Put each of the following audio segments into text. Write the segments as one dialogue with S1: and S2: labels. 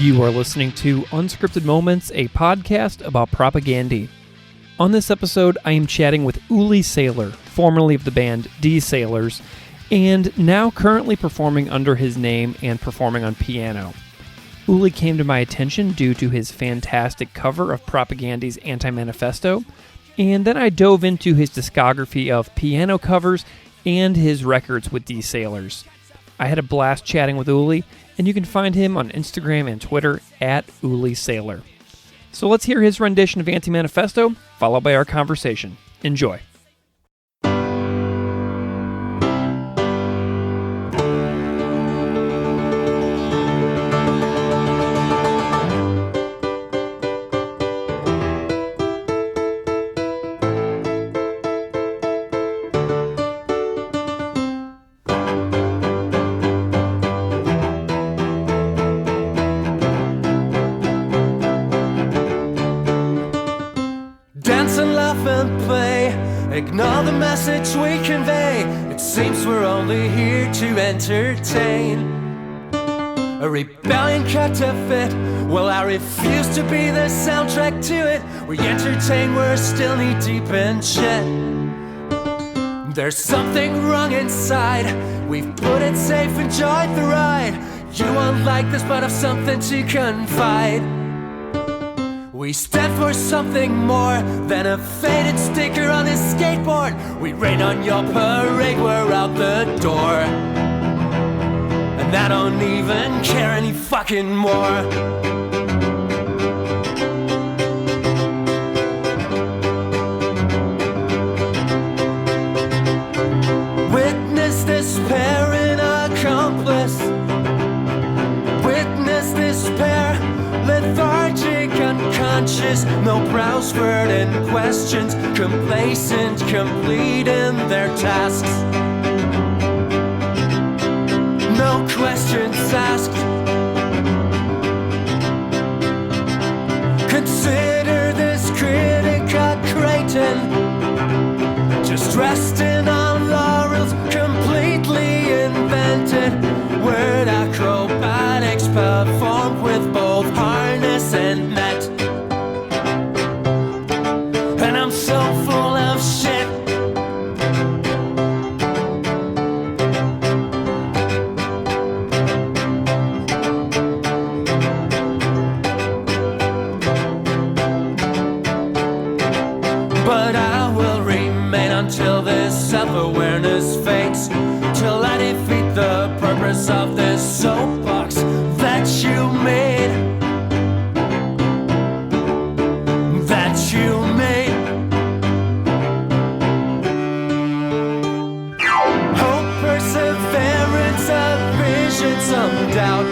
S1: You are listening to Unscripted Moments, a podcast about propaganda. On this episode, I am chatting with Uli Sailor, formerly of the band D Sailors, and now currently performing under his name and performing on piano. Uli came to my attention due to his fantastic cover of Propaganda's Anti-Manifesto, and then I dove into his discography of piano covers and his records with D Sailors. I had a blast chatting with Uli, and you can find him on Instagram and Twitter at Uli Sailor. So let's hear his rendition of Anti-Manifesto, followed by our conversation. Enjoy.
S2: Ignore the message we convey. It seems we're only here to entertain. A rebellion counterfeit. Well, I refuse to be the soundtrack to it. We entertain, we're still knee deep in shit. There's something wrong inside. We've put it safe, enjoyed the ride. You won't like this, but I've something to confide. We stand for something more than a faded sticker on his skateboard. We rain on your parade, we're out the door. And I don't even care any fucking more. Witness despair in accomplice. Witness despair, lethargic, unconscious, no brows furred in questions, complacent, complete in their tasks. No questions asked. Consider this critic a cretin, just resting on laurels, completely invented. Word acrobatics performed with both harness and net. And I'm so full of shit. But I will remain until this self-awareness fades, till I defeat the purpose of this soapbox that you made. That you made. Hope, perseverance, a vision, some doubt.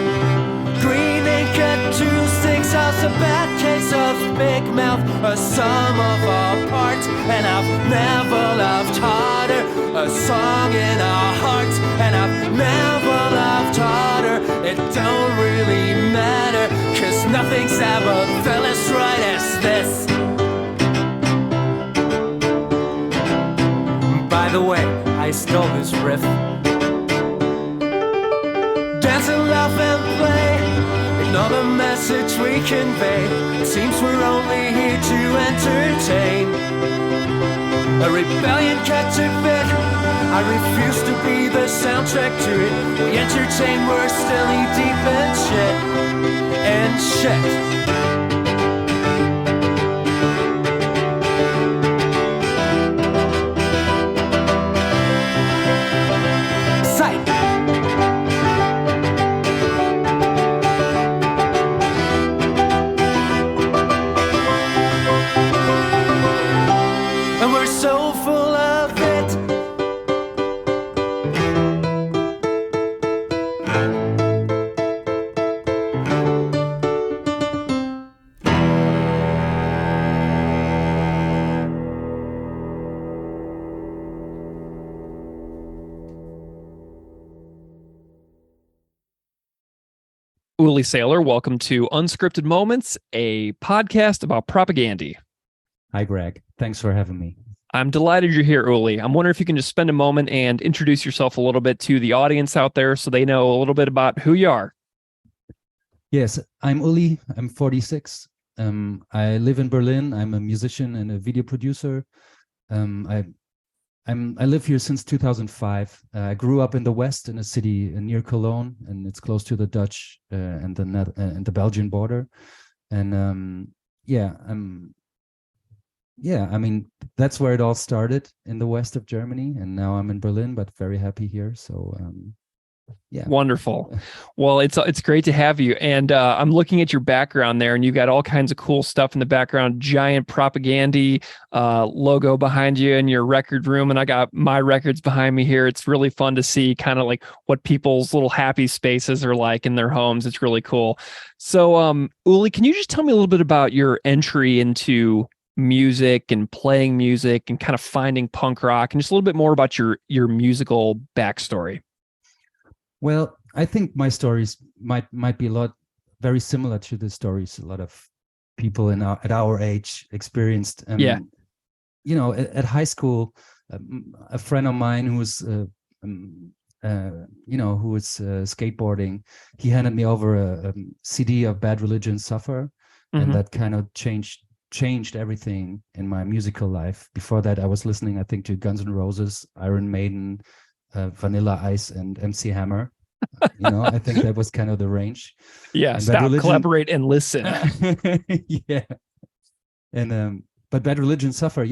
S2: Green ink at 2-6 house, a bad case of big mouth, a sum of our parts, and I've never loved harder. A song in our hearts, and I've never loved harder. It don't really matter, 'cause nothing's ever felt as right as this. By the way, I stole this riff. Dance and laugh and play, ignore the message we convey. It seems we're only here to entertain. A rebellion counterfeit. I refuse to be the soundtrack to it. We entertain, we're still knee deep in shit. And shit. Sight. And we're so full of it.
S1: Uli Sailor, welcome to Unscripted Moments, a podcast about propaganda.
S3: Hi, Greg. Thanks for having me.
S1: I'm delighted you're here, Uli. I'm wondering if you can just spend a moment and introduce yourself a little bit to the audience out there so they know a little bit about who you are.
S3: Yes, I'm Uli. I'm 46. I live in Berlin. I'm a musician and a video producer. Um, I I live here since 2005. I grew up in the West in a city near Cologne, and it's close to the Dutch and the Belgian border. And yeah, yeah. I mean, that's where it all started in the west of Germany, and now I'm in Berlin, but very happy here. So yeah.
S1: Wonderful. Well, it's great to have you. And I'm looking at your background there, and you've got all kinds of cool stuff in the background. Giant Propaganda logo behind you in your record room, and I got my records behind me here. It's really fun to see kind of like what people's little happy spaces are like in their homes. It's really cool. So, Uli, can you just tell me a little bit about your entry into music and playing music and kind of finding punk rock, and just a little bit more about your musical backstory?
S3: Well, I think my stories might be very similar to the stories a lot of people at our age experienced.
S1: Yeah.
S3: You know, at high school, a friend of mine who was skateboarding, he handed me over a CD of Bad Religion Suffer, and that kind of changed everything in my musical life. Before that, I was listening, I think, to Guns N' Roses, Iron Maiden, Vanilla Ice, and MC Hammer. You know, I think that was kind of the range.
S1: Yeah,
S3: and
S1: stop, collaborate, and listen.
S3: Yeah. And but Bad Religion Suffer,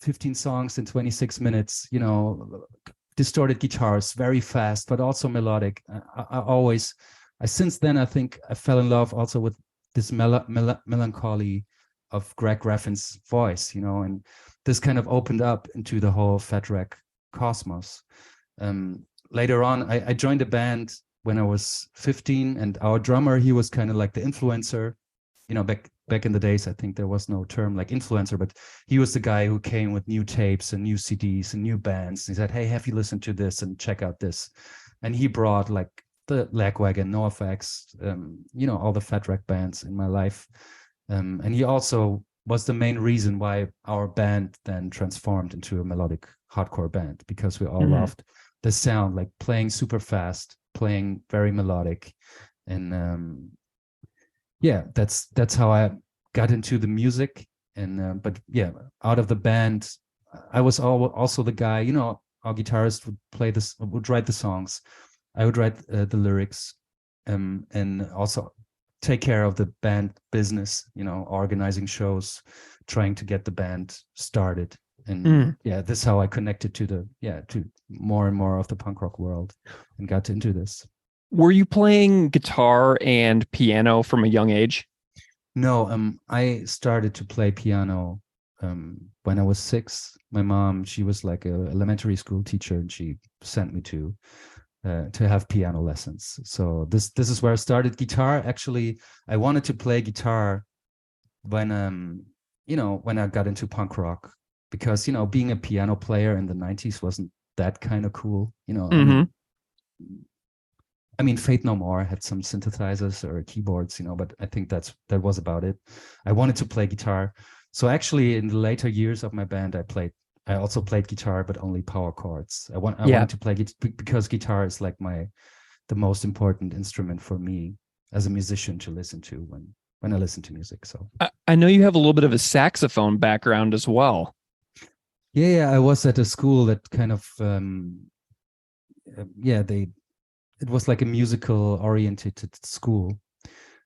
S3: 15 songs in 26 minutes, distorted guitars, very fast, but also melodic. Since then, I think I fell in love also with this melancholy of Greg Graffin's voice, and this kind of opened up into the whole Fat Wreck cosmos. Later on, I joined a band when I was 15, and our drummer, he was kind of like the influencer. Back in the days, I think there was no term like influencer, but he was the guy who came with new tapes and new CDs and new bands. He said, "Hey, have you listened to this and check out this?" And he brought like the Lagwagon, NoFX, all the Fat Wreck bands in my life. And he also was the main reason why our band then transformed into a melodic hardcore band, because we all loved the sound, like playing super fast, playing very melodic. And that's how I got into the music. And but yeah, out of the band, I was also the guy, our guitarist would write the songs, I would write the lyrics, and also take care of the band business, organizing shows, trying to get the band started. And this is how I connected to more and more of the punk rock world and got into this.
S1: Were you playing guitar and piano from a young age?
S3: No, I started to play piano when I was 6. My mom, she was like an elementary school teacher, and she sent me to have piano lessons. So this is where I started. Guitar, actually, I wanted to play guitar when when I got into punk rock, because being a piano player in the 90s wasn't that kind of cool. I mean, Fate No More had some synthesizers or keyboards, but I think that was about it. I wanted to play guitar. So actually, in the later years of my band, I also played guitar, but only power chords. I wanted to play because guitar is like the most important instrument for me as a musician to listen to when I listen to music. So
S1: I know you have a little bit of a saxophone background as well.
S3: Yeah, I was at a school that kind of it was like a musical oriented school.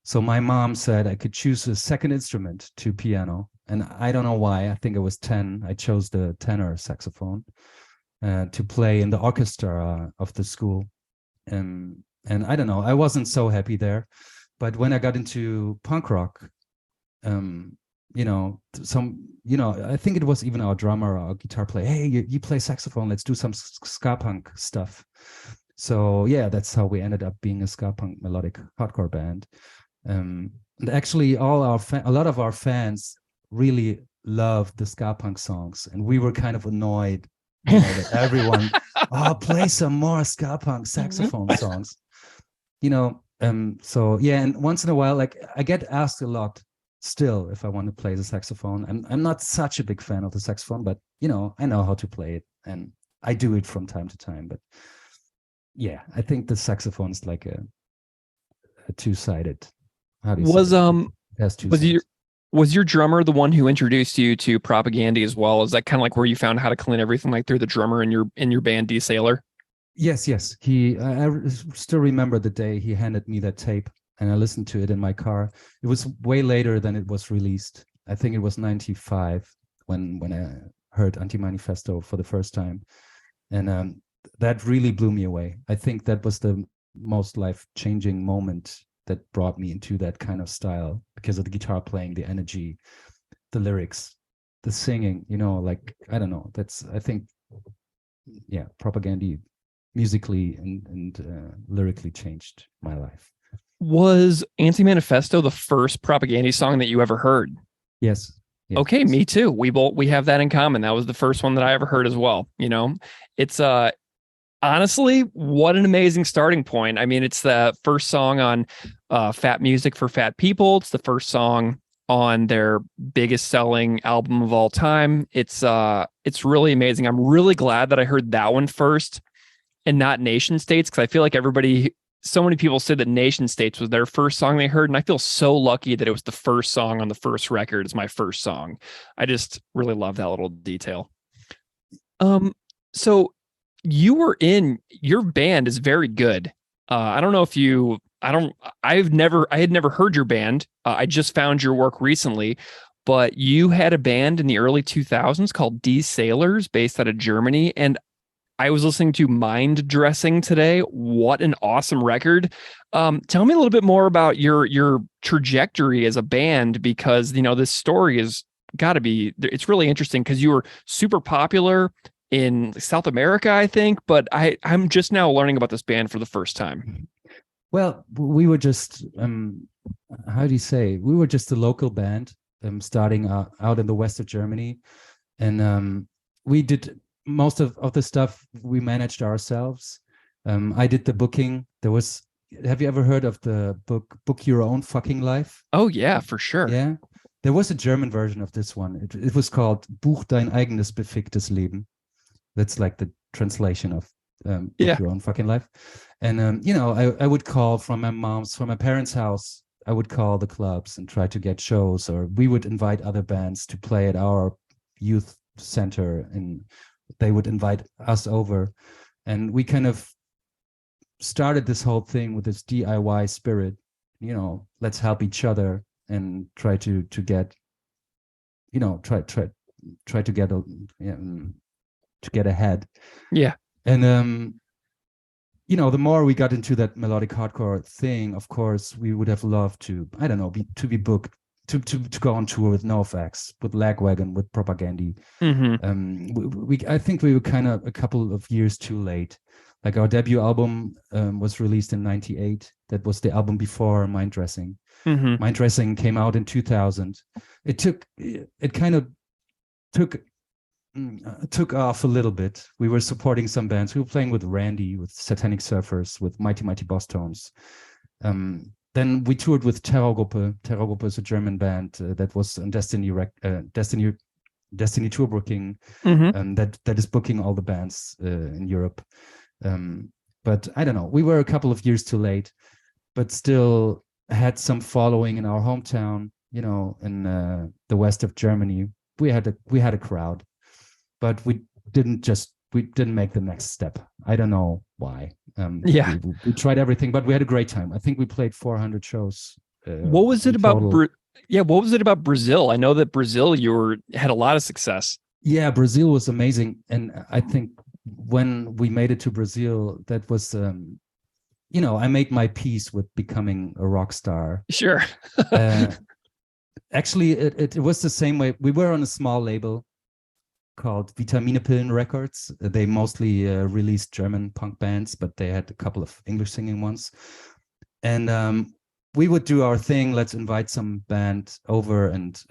S3: So my mom said I could choose a second instrument to piano, and I don't know why. I think I was 10. I chose the tenor saxophone to play in the orchestra of the school, and I don't know. I wasn't so happy there, but when I got into punk rock, I think it was even our drummer, our guitar player. Hey, you play saxophone. Let's do some ska punk stuff. So yeah, that's how we ended up being a ska punk melodic hardcore band. And actually, a lot of our fans really loved the ska punk songs, and we were kind of annoyed that everyone, play some more ska punk saxophone songs. So yeah, and once in a while, like I get asked a lot still if I want to play the saxophone. I'm not such a big fan of the saxophone, but I know how to play it, and I do it from time to time. But yeah, I think the saxophone is like two-sided. How do you
S1: Was
S3: say it? It has two
S1: was your
S3: sides.
S1: was your drummer the one who introduced you to Propaganda as well? Is that kind of like where you found how to clean everything, like through the drummer in your band D Sailor?
S3: Yes, yes. I still remember the day he handed me that tape, and I listened to it in my car. It was way later than it was released. I think it was 95 when I heard Anti-Manifesto for the first time. And that really blew me away. I think that was the most life-changing moment that brought me into that kind of style, because of the guitar playing, the energy, the lyrics, the singing, like, I don't know. I think, yeah, Propaganda musically and lyrically changed my life.
S1: Was Anti-Manifesto the first Propaganda song that you ever heard?
S3: Yes. Yes.
S1: Okay, me too. We have that in common. That was the first one that I ever heard as well. It's honestly, what an amazing starting point. I mean, it's the first song on Fat Music for Fat People. It's the first song on their biggest selling album of all time. It's really amazing. I'm really glad that I heard that one first and not Nation States, because I feel like so many people said that Nation States was their first song they heard, and I feel so lucky that it was the first song on the first record. It's my first song. I just really love that little detail. So your band is very good. I don't know if I had never heard your band. I just found your work recently, but you had a band in the early 2000s called D Sailors based out of Germany. And I was listening to Mind Dressing today. What an awesome record. Tell me a little bit more about your trajectory as a band, because, this story is it's really interesting, because you were super popular in South America, I think, but I'm just now learning about this band for the first time.
S3: Well, we were just, how do you say? We were just a local band starting out in the west of Germany. And we did most of the stuff we managed ourselves. I did the booking. Have you ever heard of the Book Your Own Fucking Life?
S1: Oh yeah, for sure.
S3: Yeah. There was a German version of this one. It was called Buch dein eigenes beficktes Leben. That's like the translation of Book Your Own Fucking Life. And, I would call from my parents' house. I would call the clubs and try to get shows, or we would invite other bands to play at our youth center, and they would invite us over. And we kind of started this whole thing with this DIY spirit, let's help each other and try to get, try to get ahead.
S1: Yeah.
S3: And the more we got into that melodic hardcore thing, of course, we would have loved to, I don't know, be booked to go on tour with NoFX, with Lagwagon, with Propaganda.
S1: Mm-hmm.
S3: I think we were kind of a couple of years too late. Like, our debut album was released in 98. That was the album before Mind Dressing.
S1: Mm-hmm.
S3: Mind Dressing came out in 2000. It kind of took off a little bit. We were supporting some bands. We were playing with Randy, with Satanic Surfers, with Mighty Mighty Boss Tones. Then we toured with Terrorgruppe. Terrorgruppe is a German band that was on Destiny Tour Booking,
S1: Mm-hmm.
S3: that is booking all the bands in Europe. But I don't know. We were a couple of years too late, but still had some following in our hometown. In the west of Germany, we had a crowd, but we didn't make the next step. I don't know why. We tried everything, but we had a great time. I think we played 400 shows.
S1: What was it about? What was it about Brazil? I know that Brazil, had a lot of success.
S3: Yeah, Brazil was amazing, and I think when we made it to Brazil, that was, I made my peace with becoming a rock star.
S1: Sure.
S3: Actually, it was the same way. We were on a small label called Vitaminepillen Records. They mostly released German punk bands, but they had a couple of English singing ones. And we would do our thing. Let's invite some band over, and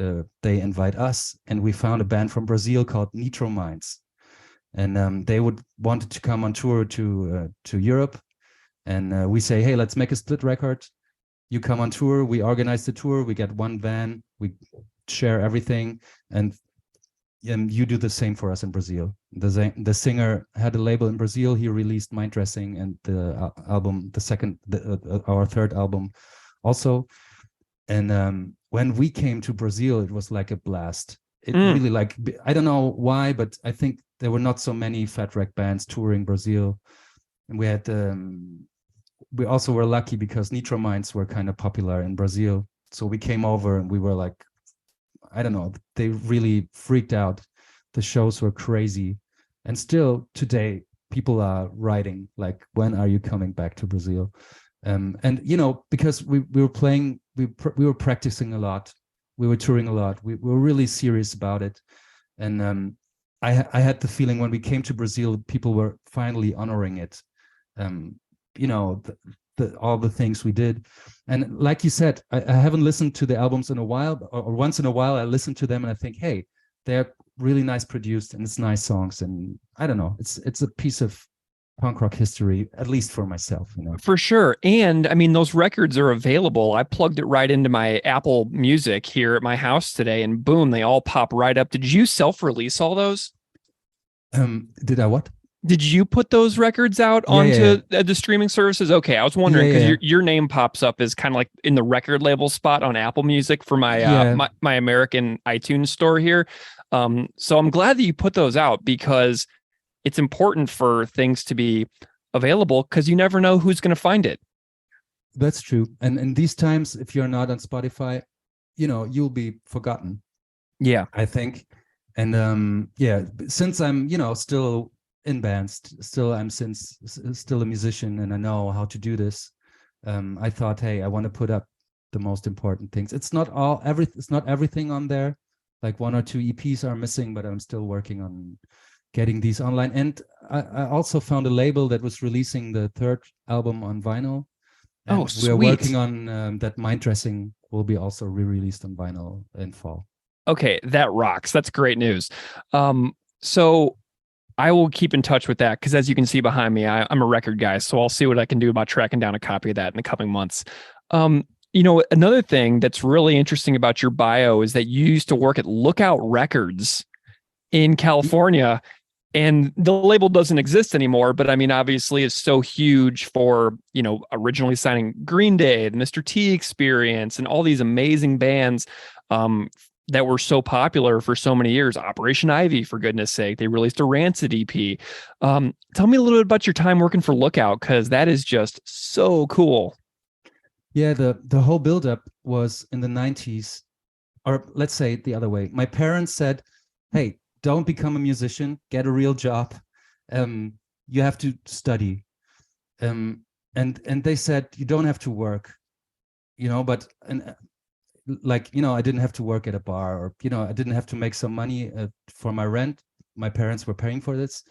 S3: they invite us. And we found a band from Brazil called Nitro Minds, and they wanted to come on tour to Europe. And we say, hey, let's make a split record. You come on tour. We organize the tour. We get one van. We share everything, and you do the same for us in Brazil. The singer had a label in Brazil. He released Mind Dressing and the album, our third album, also. And when we came to Brazil, it was like a blast. It really, like, I don't know why, but I think there were not so many Fat Wreck bands touring Brazil, and we had we also were lucky because Nitro Minds were kind of popular in Brazil. So we came over and we were like, I don't know, they really freaked out. The shows were crazy. And still today, people are writing, like, when are you coming back to Brazil? And, you know, because we were playing, we were practicing a lot. We were touring a lot. We were really serious about it. And I had the feeling when we came to Brazil, people were finally honoring it. You know, all the things we did. And like you said, I haven't listened to the albums in a while, or once in a while I listen to them and I think, hey, they're really nice produced and it's nice songs. And I don't know, it's a piece of punk rock history, at least for myself, you know.
S1: For sure. And I mean, those records are available. I plugged it right into my Apple Music here at my house today, and boom, they all pop right up. Did you self-release all those?
S3: Did I what?
S1: Did you put those records out onto the streaming services? Okay, I was wondering because your name pops up as kind of like in the record label spot on Apple Music for my my American iTunes store here. So I'm glad that you put those out, because it's important for things to be available, because you never know who's going to find it.
S3: That's true. And in these times, if you're not on Spotify, you know, you'll be forgotten.
S1: Yeah,
S3: I think. And since I'm, you know, still in bands, still a musician, and I know how to do this, I thought, hey, I want to put up the most important things. It's not everything on there. Like 1 or 2 EPs are missing, but I'm still working on getting these online. And I also found a label that was releasing the third album on vinyl. And we're working on that. Mind Dressing will be also re-released on vinyl in fall.
S1: Okay, that rocks. That's great news. So I will keep in touch with that, because as you can see behind me, I'm a record guy, so I'll see what I can do about tracking down a copy of that in the coming months. You know, another thing that's really interesting about your bio is that you used to work at Lookout Records in California, and the label doesn't exist anymore. But I mean, obviously, it's so huge for, you know, originally signing Green Day, the Mr. T Experience, and all these amazing bands that were so popular for so many years. Operation Ivy, for goodness sake, they released a Rancid EP. Tell me a little bit about your time working for Lookout, because that is just so cool.
S3: Yeah, the whole buildup was in the 90s, or let's say it the other way. My parents said, hey, don't become a musician, get a real job. You have to study. And they said, you don't have to work, you know, like, you know, I didn't have to work at a bar, or, you know, I didn't have to make some money for my rent. My parents were paying for this.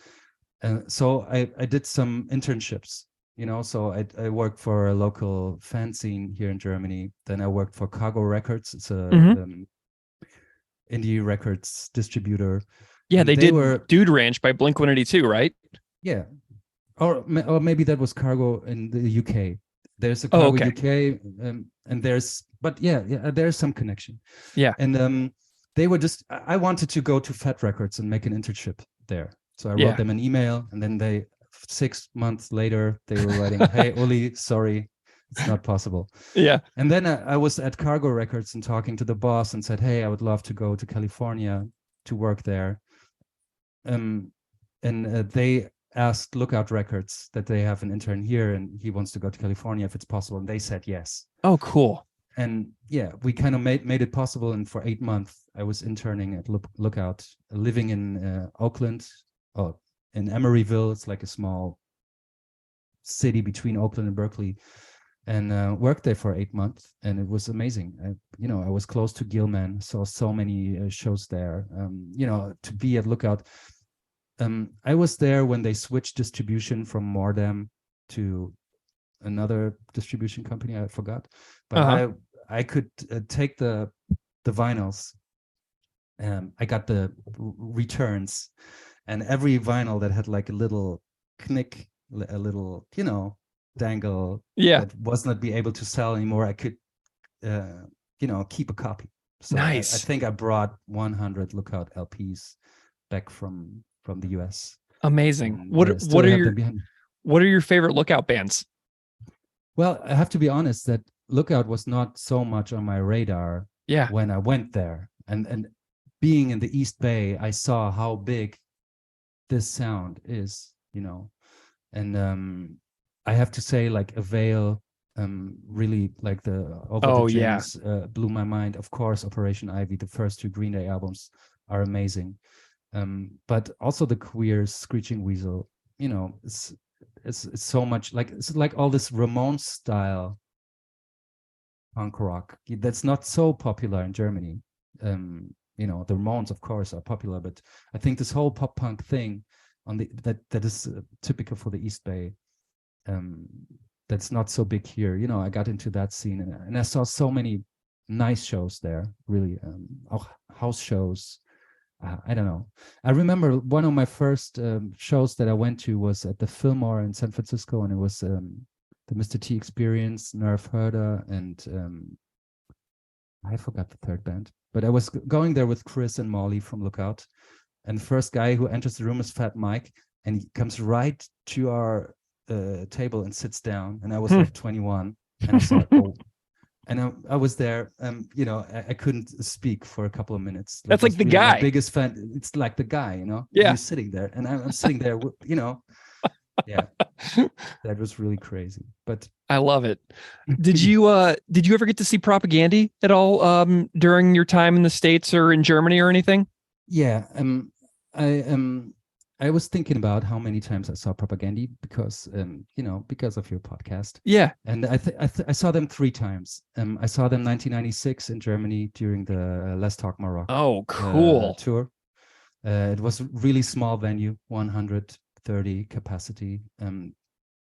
S3: So I did some internships, you know, so I worked for a local fanzine here in Germany. Then I worked for Cargo Records. It's a indie records distributor.
S1: Yeah, they were Dude Ranch by Blink-182, right?
S3: Yeah. Or maybe that was Cargo in the UK. There's a Cargo UK, and there's some connection. Yeah. And they were just, I wanted to go to Fat Records and make an internship there. So I wrote them an email, and then 6 months later, they were writing, hey, Uli, sorry, it's not possible. Yeah. And then I was at Cargo Records and talking to the boss and said, hey, I would love to go to California to work there. And they asked Lookout Records that they have an intern here and he wants to go to California if it's possible. And they said yes.
S1: Oh, cool.
S3: And yeah, we kind of made it possible. And for 8 months, I was interning at Lookout, living in Oakland, in Emeryville. It's like a small city between Oakland and Berkeley, and worked there for 8 months. And it was amazing. I was close to Gilman, saw so many shows there. To be at Lookout. I was there when they switched distribution from Mordam to another distribution company. I forgot, but I could take the vinyls. I got the returns, and every vinyl that had like a little knick, a little dangle, that was not be able to sell anymore, I could keep a copy. So
S1: Nice.
S3: I think I brought 100 Lookout LPs back from the US.
S1: Amazing.
S3: And
S1: What
S3: still
S1: are
S3: have
S1: your
S3: them behind.
S1: what are your favorite Lookout bands?
S3: Well, I have to be honest that Lookout was not so much on my radar
S1: Yeah.
S3: when I went there. And being in the East Bay, I saw how big this sound is, And I have to say, like, Avail, really, like, the Over
S1: Oh,
S3: the
S1: yeah.
S3: Gems blew my mind. Of course, Operation Ivy, the first 2 Green Day albums are amazing. But also the Queers, Screeching Weasel, it's so much like, it's like all this Ramones style punk rock that's not so popular in Germany. The Ramones, of course, are popular, but I think this whole pop punk thing that is typical for the East Bay, that's not so big here. I got into that scene, and I saw so many nice shows there, really, house shows. I don't know. I remember one of my first shows that I went to was at the Fillmore in San Francisco, and it was the Mr. T Experience, Nerve Herder, and I forgot the third band. But I was going there with Chris and Molly from Lookout, and the first guy who enters the room is Fat Mike, and he comes right to our table and sits down. And I was like 21, and I thought, oh. And I was there, I couldn't speak for a couple of minutes.
S1: That's like the
S3: really
S1: guy.
S3: my biggest fan. It's like the guy,
S1: Yeah.
S3: You're sitting there, and I'm sitting there, Yeah, that was really crazy. But
S1: I love it. Did you ever get to see Propaganda at all during your time in the States or in Germany or anything?
S3: Yeah, I was thinking about how many times I saw Propaganda because because of your podcast.
S1: Yeah.
S3: And I saw them 3 times. I saw them 1996 in Germany during the Let's Talk Morocco.
S1: Oh, cool.
S3: Tour. It was a really small venue, 130 capacity, and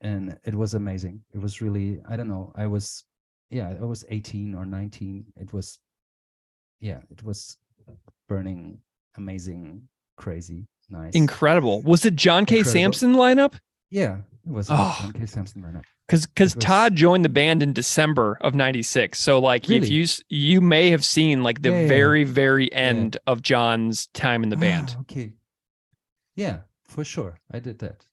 S3: it was amazing. It was really, I don't know, I was 18 or 19. It was burning, amazing, crazy, nice,
S1: incredible. Was it John K. Samson lineup?
S3: Yeah, it was John K. Samson lineup.
S1: Because Todd joined the band in December of '96, so like
S3: Really?
S1: if you may have seen like the very end of John's time in the band.
S3: Okay, yeah, for sure, I did that,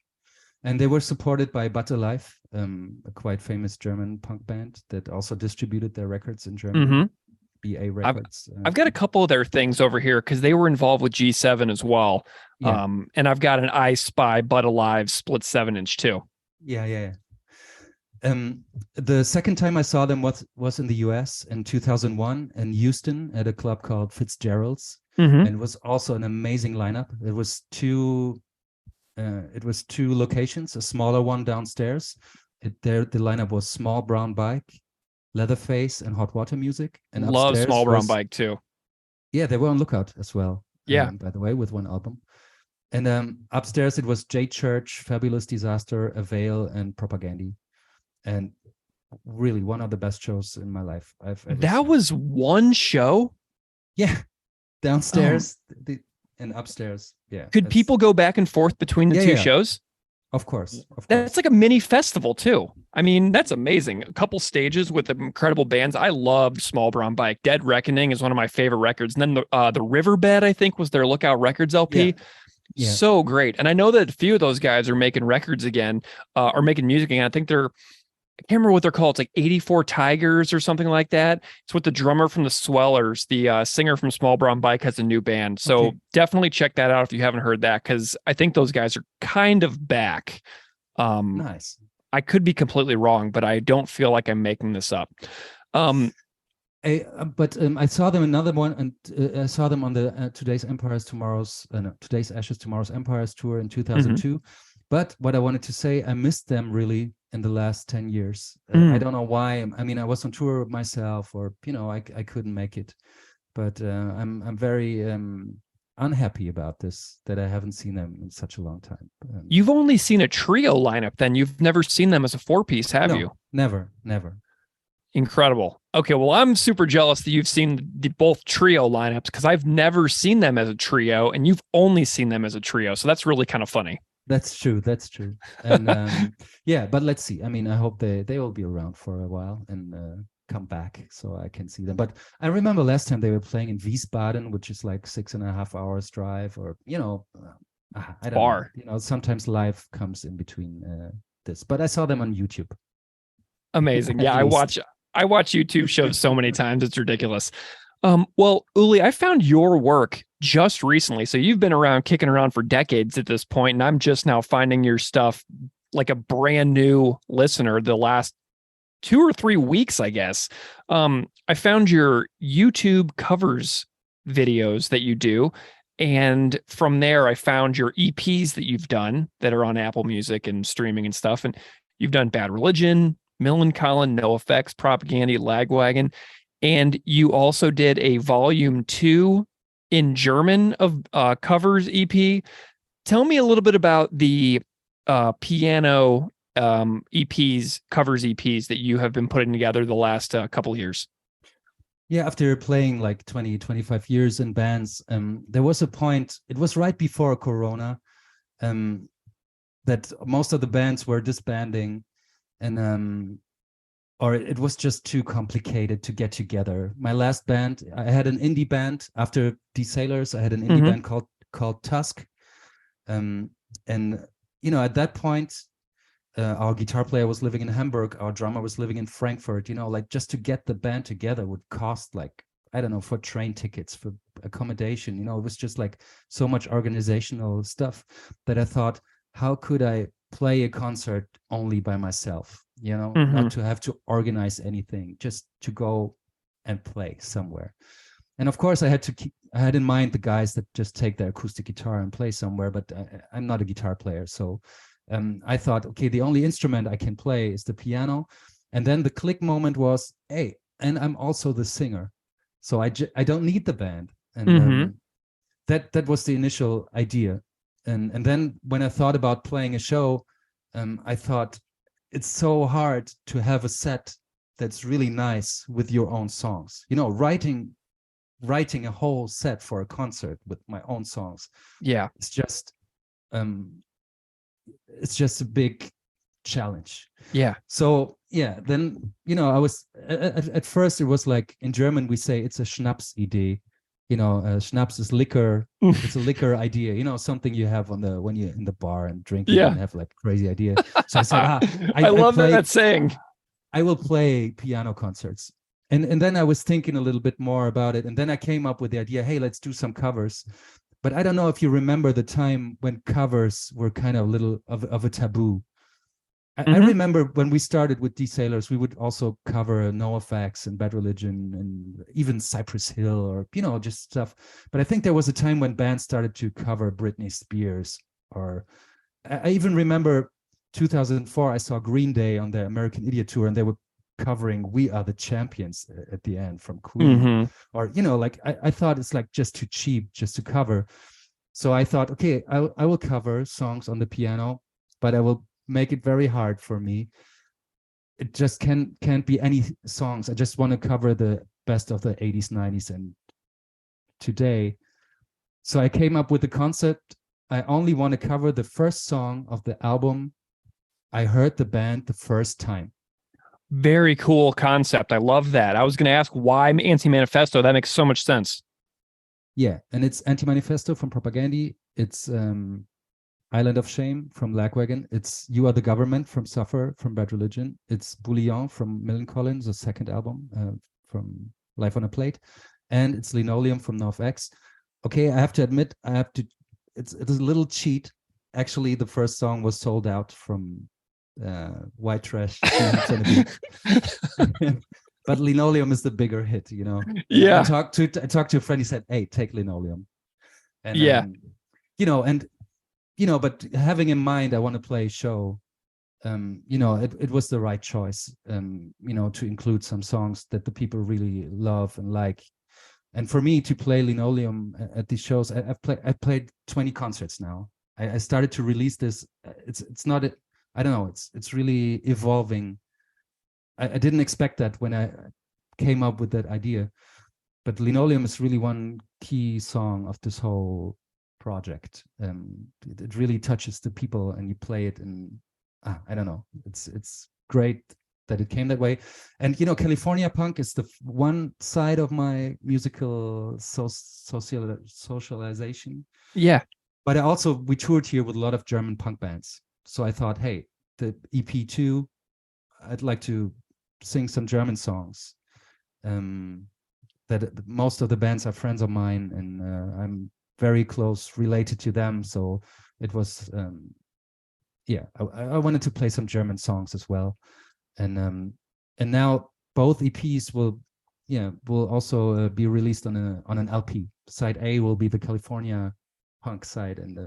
S3: and they were supported by But Alive, a quite famous German punk band that also distributed their records in Germany.
S1: Mm-hmm.
S3: BA Records.
S1: I've got a couple of their things over here because they were involved with G7 as well.
S3: Yeah.
S1: And I've got an I Spy But Alive split 7-inch too.
S3: Yeah. The second time I saw them was in the US in 2001 in Houston at a club called Fitzgerald's.
S1: Mm-hmm.
S3: And it was also an amazing lineup. It was two locations, a smaller one downstairs. The lineup was Small Brown Bike, Leatherface, and Hot Water Music. And
S1: love
S3: upstairs
S1: Small Brown Bike too.
S3: Yeah, they were on Lookout as well.
S1: Yeah.
S3: By the way, with one album. And upstairs it was J Church, Fabulous Disaster, Avail, and Propaganda. And really one of the best shows in my life I've ever
S1: That
S3: seen.
S1: was one show?
S3: Yeah. Downstairs and upstairs. Yeah.
S1: Could people go back and forth between the two shows?
S3: Of course.
S1: That's like a mini festival too. I mean, that's amazing. A couple stages with incredible bands. I loved Small Brown Bike. Dead Reckoning is one of my favorite records. And then the Riverbed, I think, was their Lookout Records LP. Yeah. So great. And I know that a few of those guys are making records again, or making music again. I think I can't remember what they're called. It's like 84 Tigers or something like that. It's with the drummer from the Swellers. The singer from Small Brown Bike has a new band. So definitely check that out if you haven't heard that, because I think those guys are kind of back.
S3: Nice.
S1: I could be completely wrong, but I don't feel like I'm making this up.
S3: I saw them another one, and I saw them on the Today's Ashes, Tomorrow's Empires tour in 2002. Mm-hmm. But what I wanted to say, I missed them really in the last 10 years. I don't know why. I mean, I was on tour myself, or I couldn't make it. But I'm very unhappy about this, that I haven't seen them in such a long time.
S1: You've only seen a trio lineup, then. You've never seen them as a 4-piece, have you?
S3: Never.
S1: Incredible. Okay, well, I'm super jealous that you've seen the both trio lineups, because I've never seen them as a trio, and you've only seen them as a trio. So that's really kind of funny.
S3: That's true. And but let's see. I mean, I hope they will be around for a while, and come back so I can see them. But I remember last time they were playing in Wiesbaden, which is like 6.5 hours drive, or I don't
S1: Far.
S3: know. Sometimes life comes in between this. But I saw them on YouTube.
S1: Amazing.
S3: At
S1: Yeah,
S3: least.
S1: I watch YouTube shows so many times, it's ridiculous. Well, Uli, I found your work just recently. So you've been kicking around for decades at this point, and I'm just now finding your stuff like a brand new listener the last 2 or 3 weeks, I guess. I found your YouTube covers videos that you do. And from there, I found your EPs that you've done that are on Apple Music and streaming and stuff. And you've done Bad Religion, Millencolin, No Effects, Propaganda, Lagwagon. And you also did a volume 2 in German of covers EP. Tell me a little bit about the piano EPs, covers EPs that you have been putting together the last couple of years.
S3: Yeah, after playing like 20, 25 years in bands, there was a point, it was right before Corona, that most of the bands were disbanding, and or it was just too complicated to get together. My last band, I had an indie band after D-Sailors. I had an indie band called Tusk. And, at that point, our guitar player was living in Hamburg. Our drummer was living in Frankfurt. Like just to get the band together would cost like, I don't know, for train tickets, for accommodation. It was just like so much organizational stuff that I thought, how could I play a concert only by myself? Not to have to organize anything, just to go and play somewhere. And of course, I had in mind the guys that just take their acoustic guitar and play somewhere, but I'm not a guitar player. So I thought, okay, the only instrument I can play is the piano. And then the click moment was, hey, and I'm also the singer. So I don't need the band. And that was the initial idea. And then when I thought about playing a show, I thought, it's so hard to have a set that's really nice with your own songs. Writing a whole set for a concert with my own songs.
S1: Yeah,
S3: it's just a big challenge.
S1: Yeah.
S3: So yeah, then I was at first it was like in German we say it's a Schnapsidee. Schnapps is liquor. It's a liquor idea, something you have when you're in the bar and drinking and have like crazy idea. So I said, I love
S1: that saying.
S3: I will play piano concerts. And then I was thinking a little bit more about it. And then I came up with the idea, hey, let's do some covers. But I don't know if you remember the time when covers were kind of a little of a taboo. I remember when we started with D-Sailors, we would also cover No Effects and Bad Religion and even Cypress Hill or, just stuff. But I think there was a time when bands started to cover Britney Spears. Or I even remember 2004, I saw Green Day on the American Idiot Tour, and they were covering We Are the Champions at the end from Queen. Or, I thought it's like just too cheap just to cover. So I thought, okay, I will cover songs on the piano, but I will make it very hard for me. It just can't be any songs. I just want to cover the best of the 80s, 90s, and today. So I came up with the concept. I only want to cover the first song of the album I heard the band the first time.
S1: Very cool concept. I love that. I was going to ask why Anti-Manifesto. That makes so much sense.
S3: Yeah, and it's Anti-Manifesto from Propaganda. It's Island of Shame from Lagwagon. It's You Are the Government from Suffer from Bad Religion. It's Bouillon from Millencolin, the second album from Life on a Plate. And it's Linoleum from NoFX. Okay, I have to admit, it's a little cheat. Actually, the first song was sold out from White Trash. But Linoleum is the bigger hit, Yeah. I talked to a friend, he said, hey, take Linoleum. And but having in mind, I want to play a show, it was the right choice, to include some songs that the people really love and like. And for me to play Linoleum at these shows, I've played 20 concerts now. I started to release this. It's not, I don't know, it's really evolving. I didn't expect that when I came up with that idea. But Linoleum is really one key song of this whole project. It really touches the people, and you play it, and I don't know, it's great that it came that way. And California punk is the one side of my musical socialization.
S1: Yeah.
S3: But we toured here with a lot of German punk bands. So I thought, hey, the EP2, I'd like to sing some German songs. That most of the bands are friends of mine, and I'm very close related to them. So it was, I wanted to play some German songs as well. And now both EPs will also be released on an LP. Side A will be the California punk side, and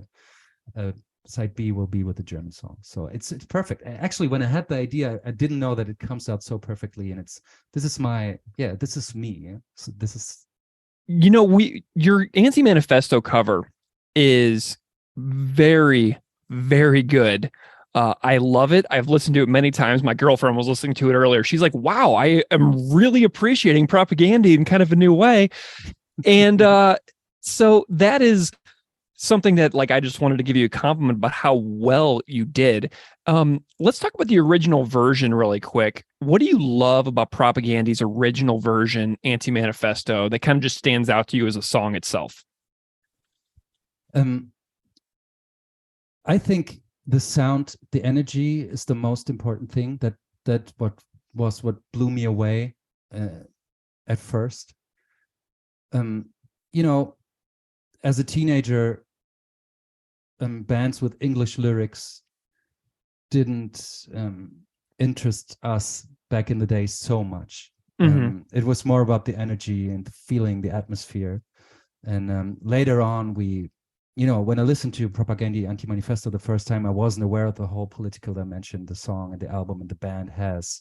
S3: the side B will be with the German song. So it's perfect. Actually, when I had the idea, I didn't know that it comes out so perfectly. And this is me. Yeah? So this is.
S1: Your Anti-Manifesto cover is very, very good. I love it. I've listened to it many times. My girlfriend was listening to it earlier. She's like, wow, I am really appreciating Propaganda in kind of a new way. And so that is something that, like, I just wanted to give you a compliment about how well you did. Let's talk about the original version really quick. What do you love about Propaganda's original version, Anti-Manifesto, that kind of just stands out to you as a song itself?
S3: I think the sound, the energy is the most important thing. That what blew me away at first. As a teenager, bands with English lyrics didn't interest us back in the day so much. It was more about the energy and the feeling, the atmosphere. And later on, when I listened to Propaganda Anti-Manifesto the first time, I wasn't aware of the whole political dimension the song and the album and the band has.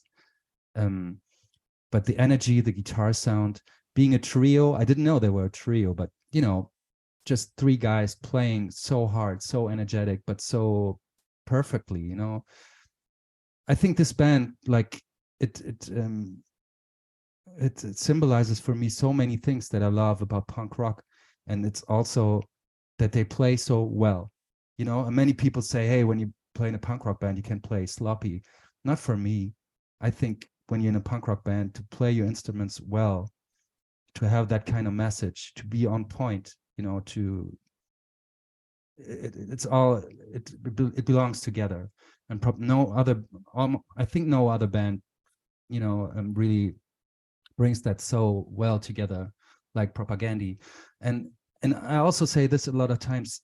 S3: But the energy, the guitar sound, being a trio, I didn't know they were a trio, but just three guys playing so hard, so energetic, but so perfectly. I think this band, like, it symbolizes for me so many things that I love about punk rock, and it's also that they play so well. And many people say, hey, when you play in a punk rock band, you can play sloppy. Not for me. I think when you're in a punk rock band, to play your instruments well, to have that kind of message, to be on point, it belongs together. And I think no other band, really brings that so well together like Propaganda. And I also say this a lot of times,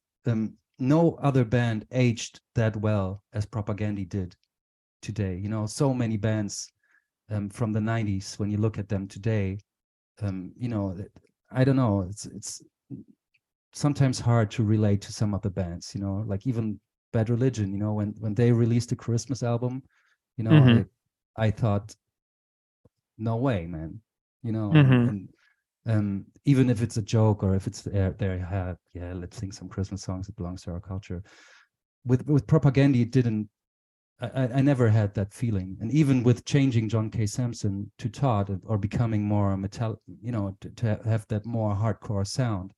S3: no other band aged that well as Propaganda did today. So many bands from the 90s, when you look at them today, I don't know, it's sometimes hard to relate to some of the bands, like even Bad Religion, when they released the Christmas album, I thought, no way, man, and even if it's a joke or if it's let's sing some Christmas songs, it belongs to our culture. With Propaganda, it didn't. I never had that feeling. And even with changing John K. Samson to Todd, or becoming more metal, to have that more hardcore sound,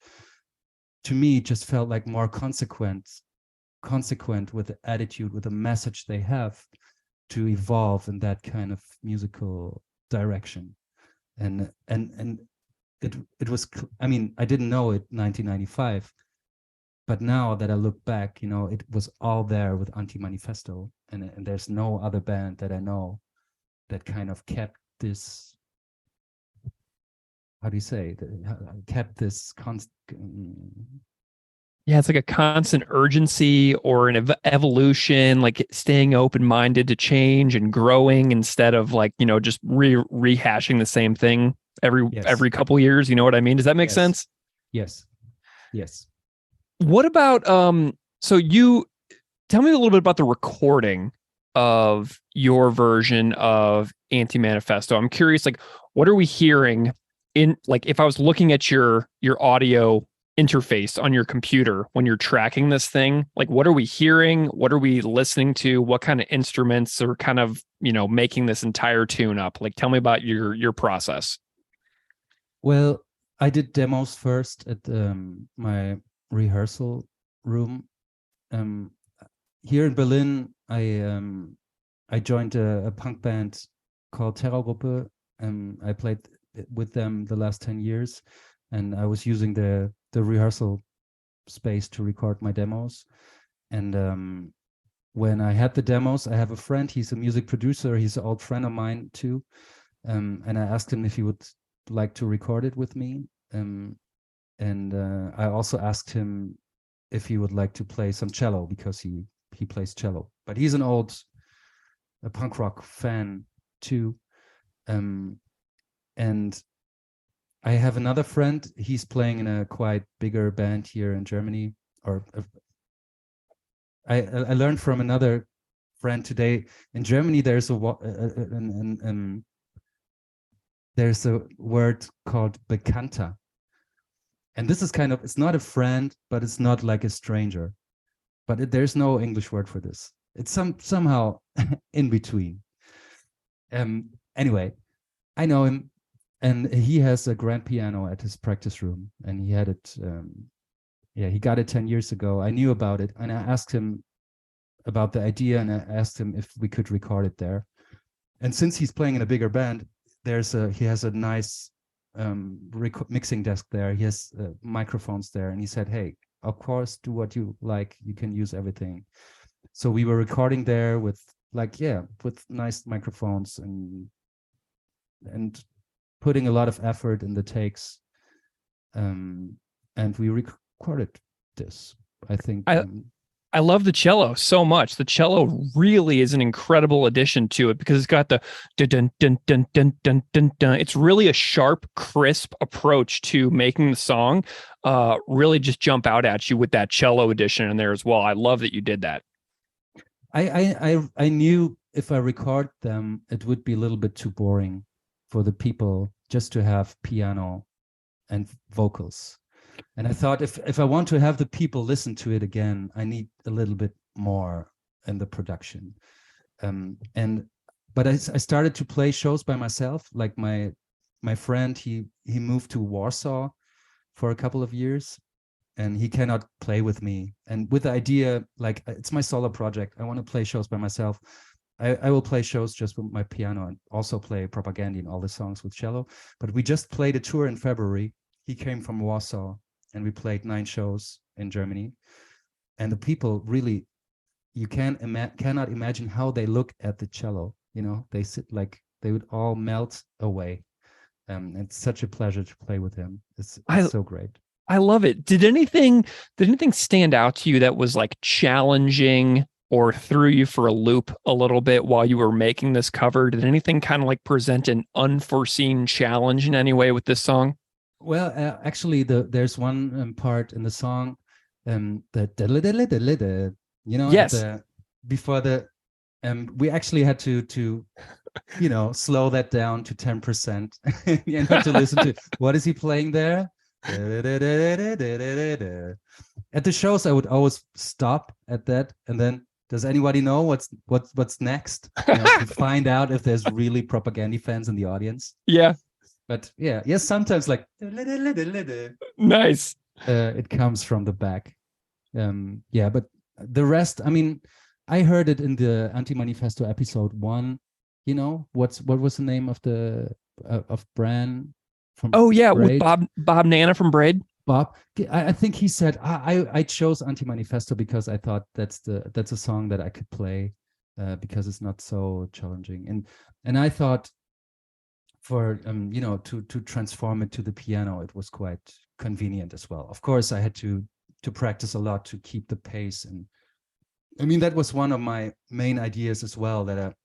S3: to me, it just felt like more consequent with the attitude, with the message they have, to evolve in that kind of musical direction. And it was, I mean, I didn't know it 1995, but now that I look back, it was all there with Anti-Manifesto, and there's no other band that I know that kind of kept this, how do you say, kept this constant.
S1: Yeah, it's like a constant urgency or an evolution, like staying open-minded to change and growing instead of, like, just rehashing the same thing every couple years. You know what I mean? Does that make sense?
S3: Yes.
S1: What about so you tell me a little bit about the recording of your version of Anti-Manifesto. I'm curious, like, what are we hearing in, like, if I was looking at your audio interface on your computer when you're tracking this thing, like, what are we hearing? What are we listening to? What kind of instruments are kind of, making this entire tune up? Like, tell me about your process.
S3: Well, I did demos first at my rehearsal room. Here in Berlin, I joined a punk band called Terrorgruppe. I played with them the last 10 years, and I was using the rehearsal space to record my demos. And when I had the demos, I have a friend, he's a music producer, he's an old friend of mine too. And I asked him if he would like to record it with me. And I also asked him if he would like to play some cello, because he plays cello. But he's an old punk rock fan too. And I have another friend, he's playing in a quite bigger band here in Germany. Or I learned from another friend today, in Germany there's there's a word called Bekannter. And this is kind of, it's not a friend, but it's not like a stranger. But there's no English word for this. It's somehow in between. Anyway, I know him, and he has a grand piano at his practice room, and he had it, he got it 10 years ago. I knew about it, and I asked him about the idea, and I asked him if we could record it there. And since he's playing in a bigger band, he has a nice mixing desk there. He has microphones there, and he said, "Hey, of course, do what you like. You can use everything." So we were recording there with nice microphones and putting a lot of effort in the takes, and we recorded this. I think.
S1: I love the cello so much. The cello really is an incredible addition to it, because it's got the dun dun dun dun dun dun dun. It's really a sharp, crisp approach to making the song really just jump out at you with that cello addition in there as well. I love that you did that.
S3: I knew if I record them, it would be a little bit too boring for the people just to have piano and vocals. And I thought, if I want to have the people listen to it again, I need a little bit more in the production. But I started to play shows by myself. Like my friend, he moved to Warsaw for a couple of years, and he cannot play with me. And with the idea, like, it's my solo project, I want to play shows by myself. I will play shows just with my piano and also play Propaganda and all the songs with cello. But we just played a tour in February. He came from Warsaw, and we played 9 shows in Germany. And the people really, you cannot imagine how they look at the cello. You know, they sit like they would all melt away. It's such a pleasure to play with him. It's so great.
S1: I love it. Did anything stand out to you that was like challenging or threw you for a loop a little bit while you were making this cover? Did anything kind of like present an unforeseen challenge in any way with this song?
S3: Well, actually, there's one part in the song, the
S1: yes,
S3: before the we actually had to slow that down to 10%. You know, to listen to what is he playing there. At the shows, I would always stop at that, and then, does anybody know what's next? To find out if there's really Propaganda fans in the audience.
S1: Yeah.
S3: But yes, sometimes like
S1: nice.
S3: It comes from the back. But the rest, I mean, I heard it in the Anti-Manifesto episode 1. You know, what was the name of the of Bran from?
S1: Oh yeah,
S3: Braid?
S1: with Bob Nana from Braid.
S3: Bob, I think he said I chose Anti-Manifesto because I thought that's a song that I could play because it's not so challenging, and I thought for to transform it to the piano, it was quite convenient as well. Of course, I had to practice a lot to keep the pace, and I mean that was one of my main ideas as well. That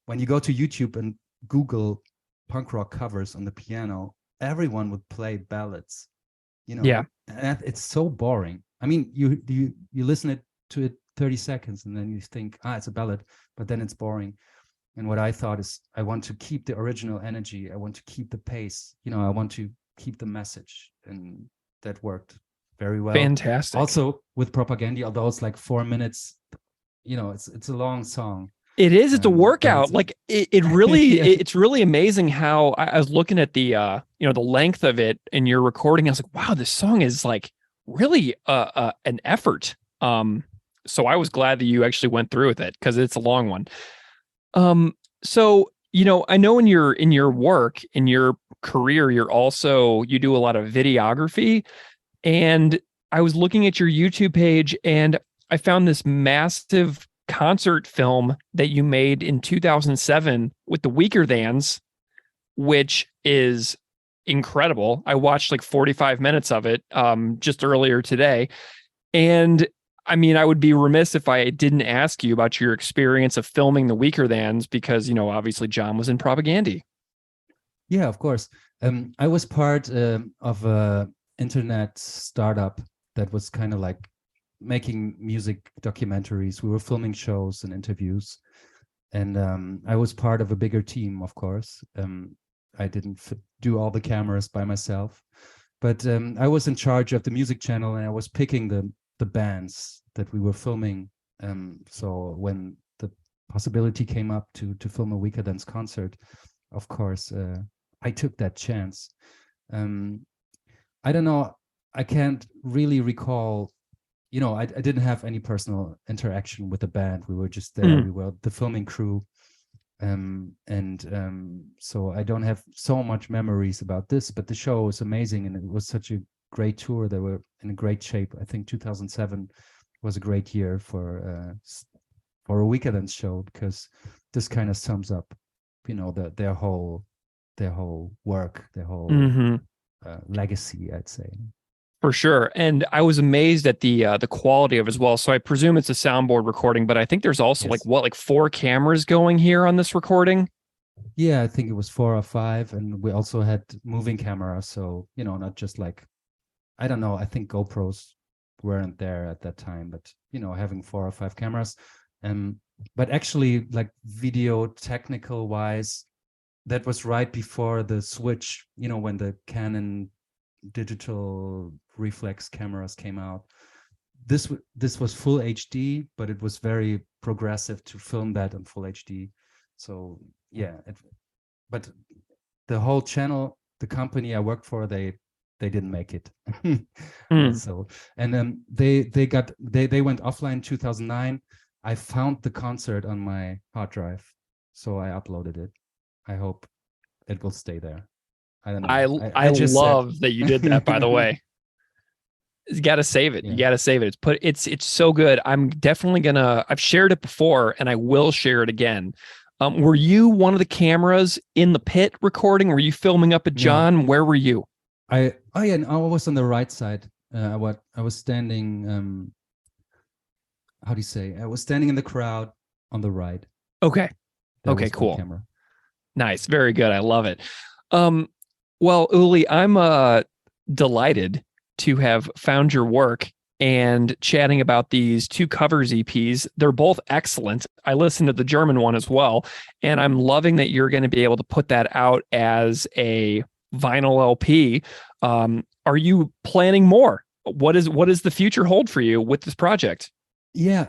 S3: when you go to YouTube and Google punk rock covers on the piano, everyone would play ballads.
S1: Yeah,
S3: and it's so boring. I mean, you listen to it 30 seconds and then you think, it's a ballad, but then it's boring. And what I thought is, I want to keep the original energy. I want to keep the pace. I want to keep the message, and that worked very well.
S1: Fantastic.
S3: Also with Propaganda, although it's like 4 minutes, it's a long song.
S1: It is. It's a workout. Like it really, it's really amazing how I was looking at the, the length of it in your recording. I was like, wow, this song is like really an effort. So I was glad that you actually went through with it, because it's a long one. So I know in your work, in your career, you do a lot of videography. And I was looking at your YouTube page and I found this massive concert film that you made in 2007 with the Weaker Thans, which is incredible. I watched like 45 minutes of it just earlier today. And I mean, I would be remiss if I didn't ask you about your experience of filming the Weaker Thans because, obviously John was in Propagandy.
S3: Yeah, of course. I was part of a internet startup that was kind of like making music documentaries. We were filming shows and interviews. And I was part of a bigger team, of course. I didn't do all the cameras by myself. But I was in charge of the music channel and I was picking the bands that we were filming. So when the possibility came up to film a Weaker Thans concert, of course, I took that chance. I don't know, I can't really recall, I didn't have any personal interaction with the band. We were just there, we were the filming crew. So I don't have so much memories about this, but the show was amazing and it was such a great tour. They were in a great shape. I think 2007 was a great year for a Weaker Thans show because this kind of sums up, their whole work, their whole legacy, I'd say.
S1: For sure. And I was amazed at the quality of it as well. So I presume it's a soundboard recording, but I think there's also like 4 cameras going here on this recording.
S3: Yeah, I think it was 4 or 5. And we also had moving cameras. So, not just like, I don't know, I think GoPros weren't there at that time, but, having 4 or 5 cameras. But actually, like video technical wise, that was right before the switch, when the Canon digital reflex cameras came out. This was full HD, but it was very progressive to film that on full HD. So yeah, but the whole channel, the company I worked for, they didn't make it. So and then they went offline in 2009. I found the concert on my hard drive, so I uploaded it. I hope it will stay there. I don't know.
S1: I just love that you did that, by the way. You got to save it. Yeah. You got to save it. It's so good. I'm definitely I've shared it before and I will share it again. Were you one of the cameras in the pit recording? Were you filming up at John? No. Where were you?
S3: I was on the right side. I was standing, how do you say? I was standing in the crowd on the right.
S1: Okay. Okay, cool. Camera. Nice. Very good. I love it. Well, Uli, I'm delighted to have found your work and chatting about these 2 covers EPs. They're both excellent. I listened to the German one as well, and I'm loving that you're going to be able to put that out as a vinyl LP. Are you planning more? What does the future hold for you with this project?
S3: Yeah,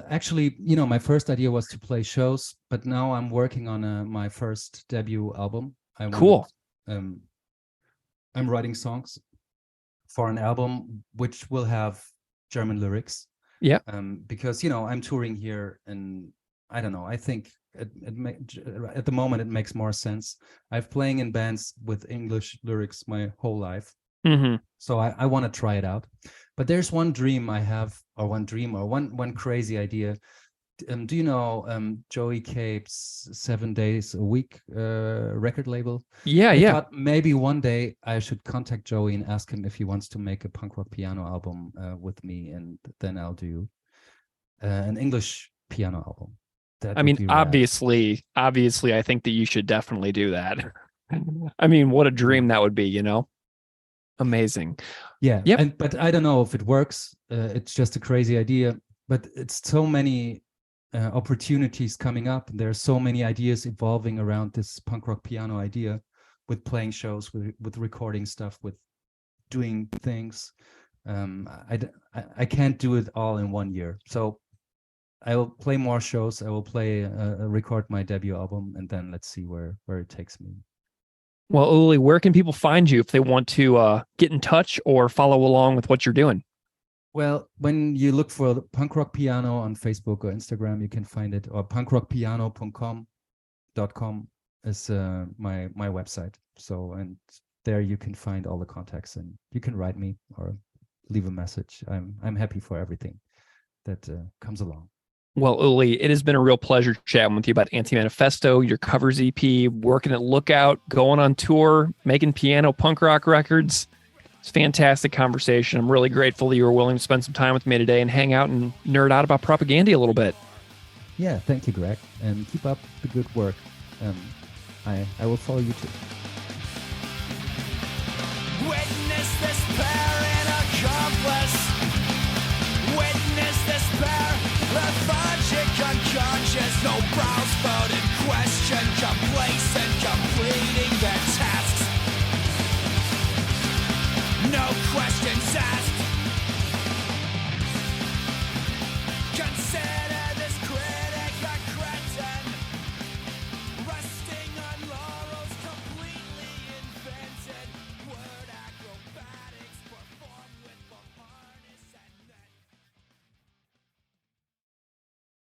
S3: actually, my first idea was to play shows, but now I'm working on my first debut album.
S1: Cool.
S3: I'm writing songs for an album which will have German lyrics.
S1: Yeah.
S3: Because I'm touring here, and I don't know. I think at the moment it makes more sense. I've playing in bands with English lyrics my whole life, so I want to try it out. But there's one dream I have, or one crazy idea. Do you know Joey Cape's 7 Days a Week record label?
S1: Yeah,
S3: I
S1: yeah.
S3: thought maybe one day I should contact Joey and ask him if he wants to make a punk rock piano album with me, and then I'll do an English piano album.
S1: I mean, obviously, I think that you should definitely do that. I mean, what a dream that would be, Amazing.
S3: Yeah.
S1: Yep.
S3: But I don't know if it works. It's just a crazy idea, but it's so many opportunities coming up. There are so many ideas evolving around this punk rock piano idea, with playing shows, with recording stuff, with doing things. I can't do it all in 1 year. So I will play more shows. I will record my debut album, and then let's see where it takes me.
S1: Well, Uli, where can people find you if they want to get in touch or follow along with what you're doing?
S3: Well, when you look for the punk rock piano on Facebook or Instagram, you can find it, or punkrockpiano.com. is my website. So, and there you can find all the contacts, and you can write me or leave a message. I'm happy for everything that comes along.
S1: Well, Uli, it has been a real pleasure chatting with you about Anti-Manifesto, your covers EP, working at Lookout, going on tour, making piano punk rock records. It's a fantastic conversation. I'm really grateful that you were willing to spend some time with me today and hang out and nerd out about Propaganda a little bit.
S3: Yeah, thank you, Greg, and keep up the good work. I will follow you too.
S2: Witness despair and accomplice. Witness despair, lethargic, unconscious, no brows bowed in question, complacent, completing their tasks. No questions asked. Consider